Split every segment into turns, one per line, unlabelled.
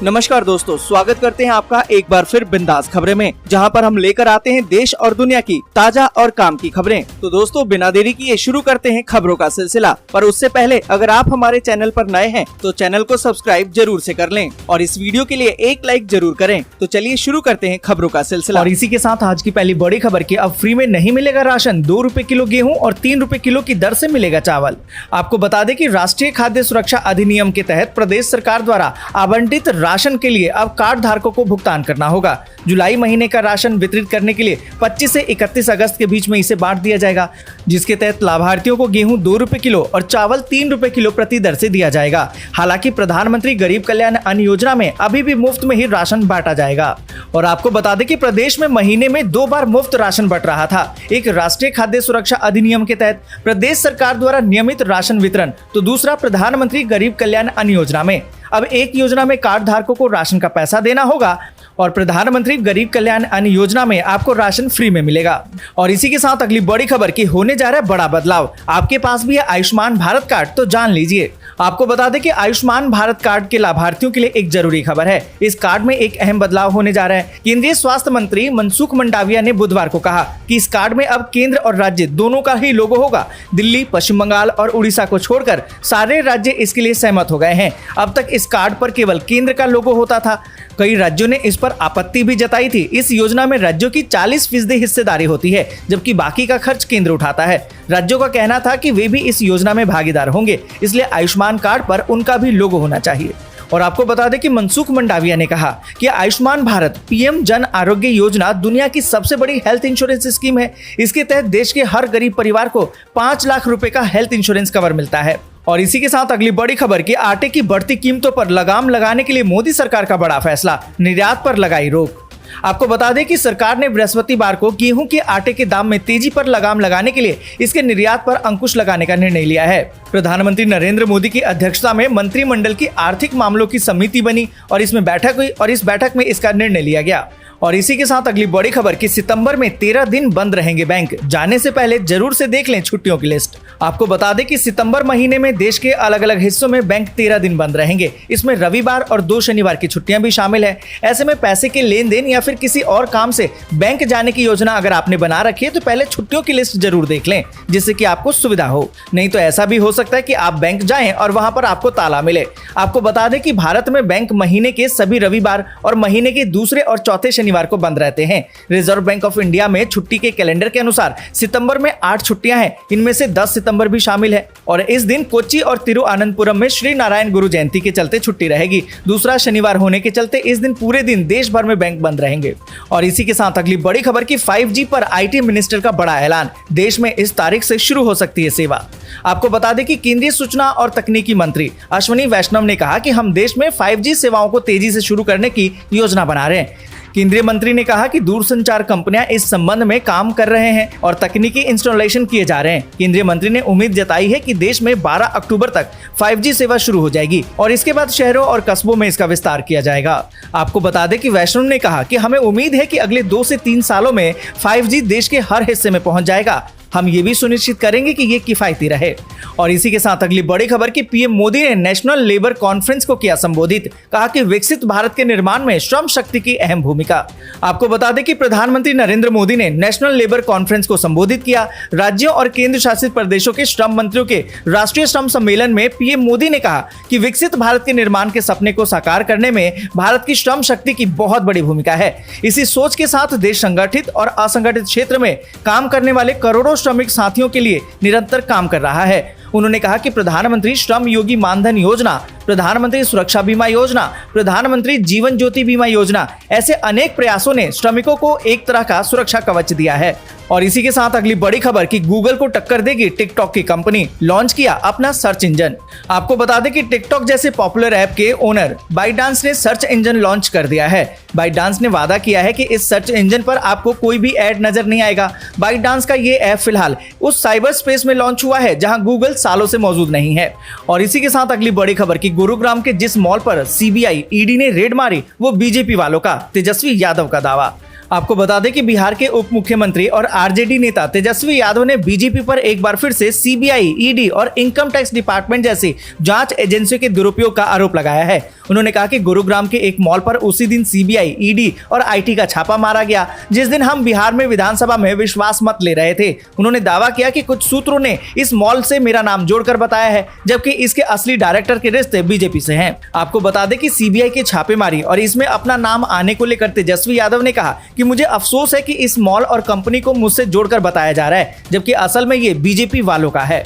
नमस्कार दोस्तों, स्वागत करते हैं आपका एक बार फिर बिंदास खबरें में, जहां पर हम लेकर आते हैं देश और दुनिया की ताजा और काम की खबरें। तो दोस्तों, बिना देरी किए शुरू करते हैं खबरों का सिलसिला। पर उससे पहले अगर आप हमारे चैनल पर नए हैं तो चैनल को सब्सक्राइब जरूर से कर लें और इस वीडियो के लिए एक लाइक जरूर करें। तो चलिए शुरू करते हैं खबरों का सिलसिला।
और इसी के साथ आज की पहली बड़ी खबर की, अब फ्री में नहीं मिलेगा राशन, 2 रुपए किलो गेहूं और 3 रुपए किलो की दर से मिलेगा चावल। आपको बता दें कि राष्ट्रीय खाद्य सुरक्षा अधिनियम के तहत प्रदेश सरकार द्वारा आवंटित राशन के लिए अब कार्ड धारकों को भुगतान करना होगा। जुलाई महीने का राशन वितरित करने के लिए 25 से 31 अगस्त के बीच में इसे बांट दिया जाएगा, जिसके तहत लाभार्थियों को गेहूं 2 रुपए किलो और चावल 3 रुपए किलो प्रति दर से दिया जाएगा। हालांकि प्रधानमंत्री गरीब कल्याण अन्न योजना में अभी भी मुफ्त में ही राशन बांटा जाएगा। और आपको बता दें कि प्रदेश में महीने में 2 बार मुफ्त राशन बंट रहा था। एक राष्ट्रीय खाद्य सुरक्षा अधिनियम के तहत प्रदेश सरकार द्वारा नियमित राशन वितरण, तो दूसरा प्रधानमंत्री गरीब कल्याण अन्न योजना में। अब एक योजना में कार्ड धारकों को राशन का पैसा देना होगा और प्रधानमंत्री गरीब कल्याण अन्न योजना में आपको राशन फ्री में मिलेगा। और इसी के साथ अगली बड़ी खबर की, होने जा रहा है बड़ा बदलाव। आपके पास भी है आयुष्मान भारत कार्ड, तो जान लीजिए। आपको बता दें कि आयुष्मान भारत कार्ड के लाभार्थियों के लिए एक जरूरी खबर है। इस कार्ड में एक अहम बदलाव होने जा रहा है। केंद्रीय स्वास्थ्य मंत्री मनसुख मंडाविया ने बुधवार को कहा कि इस कार्ड में अब केंद्र और राज्य दोनों का ही लोगो होगा। दिल्ली, पश्चिम बंगाल और उड़ीसा को छोड़कर सारे राज्य इसके लिए सहमत हो गए हैं। अब तक इस कार्ड पर केवल केंद्र का लोगो होता था। कई राज्यों ने इस पर आपत्ति भी जताई थी। इस योजना में राज्यों की 40% हिस्सेदारी होती है, जबकि बाकी का खर्च केंद्र उठाता है। राज्यों का कहना था कि वे भी इस योजना में भागीदार होंगे, इसलिए आयुष्मान कार्ड पर उनका भी लोगो होना चाहिए। और आपको बता दें कि मनसुख मंडाविया ने कहा कि आयुष्मान भारत पीएम जन आरोग्य योजना दुनिया की सबसे बड़ी हेल्थ इंश्योरेंस स्कीम है। इसके तहत देश के हर गरीब परिवार को 5 लाख रुपए का हेल्थ इंश्योरेंस कवर मिलता है। और इसी के साथ अगली बड़ी खबर की, आटे की बढ़ती कीमतों पर लगाम लगाने के लिए मोदी सरकार का बड़ा फैसला, निर्यात पर लगाई रोक। आपको बता दें कि सरकार ने बृहस्पतिवार को गेहूं के आटे के दाम में तेजी पर लगाम लगाने के लिए इसके निर्यात पर अंकुश लगाने का निर्णय लिया है। प्रधानमंत्री नरेंद्र मोदी की अध्यक्षता में मंत्रिमंडल की आर्थिक मामलों की समिति बनी और इसमें बैठक हुई और इस बैठक में इसका निर्णय लिया गया। और इसी के साथ अगली बड़ी खबर की, सितंबर में 13 दिन बंद रहेंगे बैंक, जाने से पहले जरूर से देख लें छुट्टियों की लिस्ट। आपको बता दें कि सितंबर महीने में देश के अलग अलग हिस्सों में बैंक 13 दिन बंद रहेंगे। इसमें रविवार और 2 शनिवार की छुट्टियां भी शामिल है। ऐसे में पैसे के लेन देन या फिर किसी और काम से बैंक जाने की योजना अगर आपने बना रखी है तो पहले छुट्टियों की लिस्ट जरूर देख लें, जिससे कि आपको सुविधा हो। नहीं तो ऐसा भी हो सकता है कि आप बैंक जाएं और वहां पर आपको ताला मिले। आपको बता दें कि भारत में बैंक महीने के सभी रविवार और महीने के दूसरे और चौथे शनिवार को बंद रहते हैं। रिजर्व बैंक ऑफ इंडिया में छुट्टी के कैलेंडर के अनुसार सितंबर में 8 छुट्टियां हैं, इनमें से 10 सितंबर भी शामिल है। और इस दिन कोच्चि और तिरुअनंतपुरम में श्री नारायण गुरु जयंती के चलते छुट्टी रहेगी। दूसरा शनिवार होने के चलते इस दिन पूरे दिन देश भर में बैंक बंद रहेंगे। और इसी के साथ अगली बड़ी खबर की, 5G पर IT मिनिस्टर का बड़ा ऐलान, देश में इस तारीख से शुरू हो सकती है सेवा। आपको बता दें कि केंद्रीय सूचना और तकनीकी मंत्री अश्विनी वैष्णव ने कहा कि हम देश में 5G सेवाओं को तेजी से शुरू करने की योजना बना रहे हैं। केंद्रीय मंत्री ने कहा कि दूरसंचार कंपनियां इस संबंध में काम कर रहे हैं और तकनीकी इंस्टॉलेशन किए जा रहे हैं। केंद्रीय मंत्री ने उम्मीद जताई है कि देश में 12 अक्टूबर तक 5G सेवा शुरू हो जाएगी और इसके बाद शहरों और कस्बों में इसका विस्तार किया जाएगा। आपको बता दें कि वैष्णव ने कहा कि हमें उम्मीद है कि अगले 2 से 3 सालों में 5G देश के हर हिस्से में पहुंच जाएगा। हम ये भी सुनिश्चित करेंगे कि ये किफायती रहे। और इसी के साथ अगली बड़ी खबर की, पीएम मोदी ने नेशनल लेबर कॉन्फ्रेंस को किया संबोधित, कहा कि विकसित भारत के निर्माण में श्रम शक्ति की अहम भूमिका। आपको बता दें कि प्रधानमंत्री नरेंद्र मोदी ने नेशनल लेबर कॉन्फ्रेंस को संबोधित किया। राज्यों और केंद्र शासित प्रदेशों के श्रम मंत्रियों के राष्ट्रीय श्रम सम्मेलन में पीएम मोदी ने कहा कि विकसित भारत के निर्माण के सपने को साकार करने में भारत की श्रम शक्ति की बहुत बड़ी भूमिका है। इसी सोच के साथ देश संगठित और असंगठित क्षेत्र में काम करने वाले करोड़ों श्रमिक साथियों के लिए निरंतर काम कर रहा है। उन्होंने कहा कि प्रधानमंत्री श्रम योगी मानधन योजना, प्रधानमंत्री सुरक्षा बीमा योजना, प्रधानमंत्री जीवन ज्योति बीमा योजना, ऐसे अनेक प्रयासों ने श्रमिकों को एक तरह का सुरक्षा कवच दिया है। और इसी के साथ अगली बड़ी खबर की, गूगल को टक्कर देगी टिकटॉक की कंपनी, लॉन्च किया अपना सर्च इंजन। आपको बता दें कि टिकटॉक जैसे पॉपुलर ऐप के ओनर बाइटडांस ने सर्च इंजन लॉन्च कर दिया है। बाइटडांस ने वादा किया है कि इस सर्च इंजन पर आपको कोई भी ऐड नजर नहीं आएगा। बाइटडांस का ये ऐप फिलहाल उस साइबर स्पेस में लॉन्च हुआ है जहां गूगल सालों से मौजूद नहीं है। और इसी के साथ अगली बड़ी खबर की, गुरुग्राम के जिस मॉल पर सीबीआई ईडी ने रेड मारी वो बीजेपी वालों का, तेजस्वी यादव का दावा। आपको बता दें कि बिहार के उप मुख्यमंत्री और आरजेडी नेता तेजस्वी यादव ने बीजेपी पर एक बार फिर से सीबीआई, ईडी और इनकम टैक्स डिपार्टमेंट जैसी जांच एजेंसियों के दुरुपयोग का आरोप लगाया है। उन्होंने कहा कि गुरुग्राम के एक मॉल पर उसी दिन सीबीआई, ईडी और आईटी का छापा मारा गया जिस दिन हम बिहार में विधानसभा में विश्वास मत ले रहे थे। उन्होंने दावा किया कि कुछ सूत्रों ने इस मॉल से मेरा नाम जोड़कर बताया है, जबकि इसके असली डायरेक्टर के रिश्ते बीजेपी से हैं। आपको बता दें कि सीबीआई की छापेमारी और इसमें अपना नाम आने को लेकर तेजस्वी यादव ने कहा कि मुझे अफसोस है कि इस मॉल और कंपनी को मुझसे जोड़कर बताया जा रहा है, जबकि असल में ये बीजेपी वालों का है।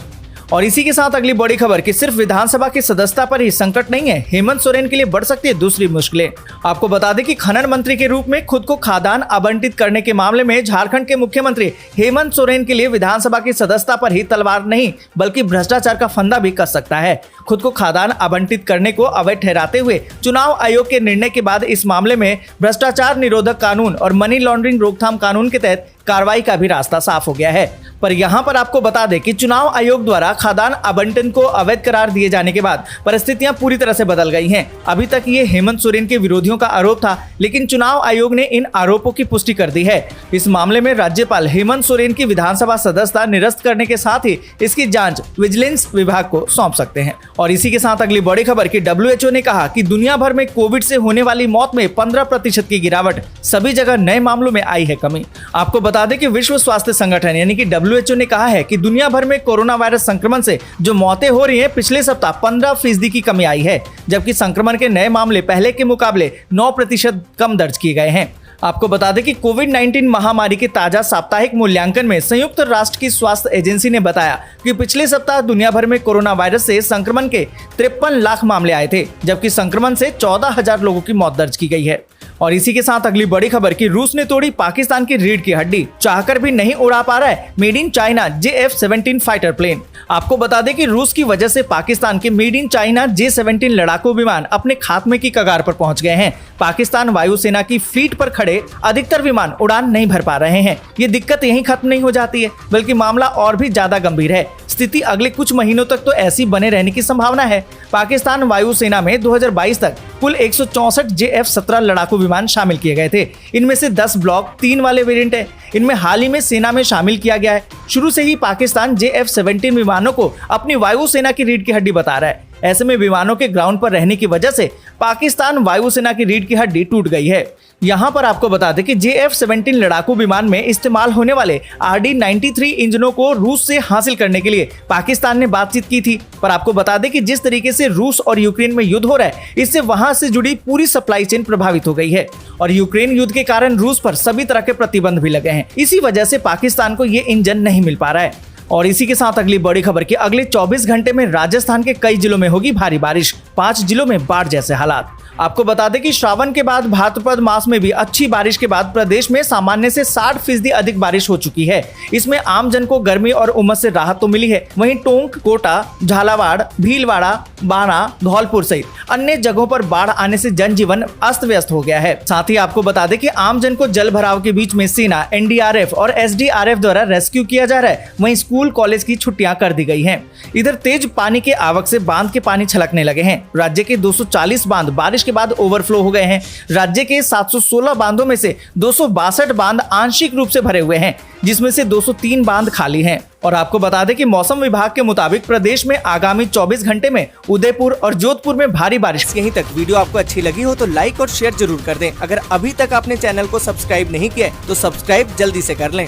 और इसी के साथ अगली बड़ी खबर कि सिर्फ विधानसभा की सदस्यता पर ही संकट नहीं है, हेमंत सोरेन के लिए बढ़ सकती है दूसरी मुश्किलें। आपको बता दें कि खनन मंत्री के रूप में खुद को खादान आवंटित करने के मामले में झारखंड के मुख्यमंत्री हेमंत सोरेन के लिए विधानसभा की सदस्यता पर ही तलवार नहीं बल्कि भ्रष्टाचार का फंदा भी कस सकता है। खुद को खादान आवंटित करने को अवैध ठहराते हुए चुनाव आयोग के निर्णय के बाद इस मामले में भ्रष्टाचार निरोधक कानून और मनी लॉन्ड्रिंग रोकथाम कानून के तहत कार्रवाई का भी रास्ता साफ हो गया है। पर यहाँ पर आपको बता दें कि चुनाव आयोग द्वारा खादान आवंटन को अवैध करार दिए जाने के बाद परिस्थितियां पूरी तरह से बदल गई हैं। अभी तक ये हेमंत सोरेन के विरोधियों का आरोप था, लेकिन चुनाव आयोग ने इन आरोपों की पुष्टि कर दी है। इस मामले में राज्यपाल हेमंत सोरेन की विधानसभा सदस्यता निरस्त करने के साथ ही इसकी जांच विजिलेंस विभाग को सौंप सकते हैं। और इसी के साथ अगली बड़ी खबर कि WHO ने कहा कि दुनिया भर में कोविड से होने वाली मौत में 15% की गिरावट, सभी जगह नए मामलों में आई है कमी। आपको बता दें कि विश्व स्वास्थ्य संगठन यानी कि WHO ने कहा है कि दुनिया भर में कोरोना वायरस संक्रमण से जो मौतें हो रही हैं, पिछले सप्ताह 15% की कमी आई है, जबकि संक्रमण के नए मामले पहले के मुकाबले 9% कम दर्ज किए गए हैं। आपको बता दें कि कोविड-19 महामारी के ताजा साप्ताहिक मूल्यांकन में संयुक्त राष्ट्र की स्वास्थ्य एजेंसी ने बताया कि पिछले सप्ताह दुनिया भर में कोरोना वायरस से संक्रमण के 53 लाख मामले आए थे, जबकि संक्रमण से 14,000 लोगों की मौत दर्ज की गई है। और इसी के साथ अगली बड़ी खबर कि रूस ने तोड़ी पाकिस्तान की रीढ़ की हड्डी, चाहकर भी नहीं उड़ा पा रहा है made in China J-F-17 fighter plane. आपको बता दें कि रूस की वजह से पाकिस्तान के मेड इन चाइना J-17 लड़ाकू विमान अपने खात्मे की कगार पर पहुंच गए हैं। पाकिस्तान वायुसेना की फ्लीट पर खड़े अधिकतर विमान उड़ान नहीं भर पा रहे हैं। ये दिक्कत यहीं खत्म नहीं हो जाती है, बल्कि मामला और भी ज्यादा गंभीर है। स्थिति अगले कुछ महीनों तक तो ऐसी बने रहने की संभावना है। पाकिस्तान वायुसेना में 2022 तक कुल 164 J-F-17 लड़ाकू विमान शामिल किए गए थे। इनमें से 10 ब्लॉक 3 वाले वेरिएंट है। इनमें हाल ही में सेना में शामिल किया गया है। शुरू से ही पाकिस्तान J-F-17 विमानों को अपनी वायुसेना की रीढ़ की हड्डी बता रहा है। ऐसे में विमानों के ग्राउंड पर रहने की वजह से पाकिस्तान वायुसेना की रीढ़ की हड्डी टूट गई है। यहाँ पर आपको बता दें कि J-F-17 लड़ाकू विमान में इस्तेमाल होने वाले RD-93 इंजनों को रूस से हासिल करने के लिए पाकिस्तान ने बातचीत की थी। पर आपको बता दें कि जिस तरीके से रूस और यूक्रेन में युद्ध हो रहा है, इससे वहां से जुड़ी पूरी सप्लाई चेन प्रभावित हो गई है और यूक्रेन युद्ध के कारण रूस पर सभी तरह के प्रतिबंध भी लगे हैं। इसी वजह से पाकिस्तान को ये इंजन नहीं मिल पा रहा है। और इसी के साथ अगली बड़ी खबर कि अगले 24 घंटे में राजस्थान के कई जिलों में होगी भारी बारिश, 5 जिलों में बाढ़ जैसे हालात। आपको बता दें कि श्रावण के बाद भाद्रपद मास में भी अच्छी बारिश के बाद प्रदेश में सामान्य से 60% अधिक बारिश हो चुकी है। इसमें आम जन को गर्मी और उमस से राहत तो मिली है, वहीं टोंक, कोटा, झालावाड़, भीलवाड़ा, बाना, धौलपुर सहित अन्य जगहों पर बाढ़ आने से जनजीवन अस्त व्यस्त हो गया है। साथ ही आपको बता दें कि आम जन को जल भराव के बीच में सेना, NDRF और SDRF द्वारा रेस्क्यू किया जा रहा है। वहीं स्कूल कॉलेज की छुट्टियां कर दी गई हैं। इधर तेज पानी के आवक से बांध के पानी छलकने लगे हैं। राज्य के 240 बांध बारिश के बाद ओवरफ्लो हो गए हैं। राज्य के 716 बांधों में से 262 बांध आंशिक रूप से भरे हुए हैं, जिसमें से 203 बांध खाली हैं। और आपको बता दें कि मौसम विभाग के मुताबिक प्रदेश में आगामी 24 घंटे में उदयपुर और जोधपुर में भारी बारिश।
यहीं तक वीडियो आपको अच्छी लगी हो तो लाइक और शेयर जरूर कर दें। अगर अभी तक आपने चैनल को सब्सक्राइब नहीं किया है तो सब्सक्राइब जल्दी से कर लें।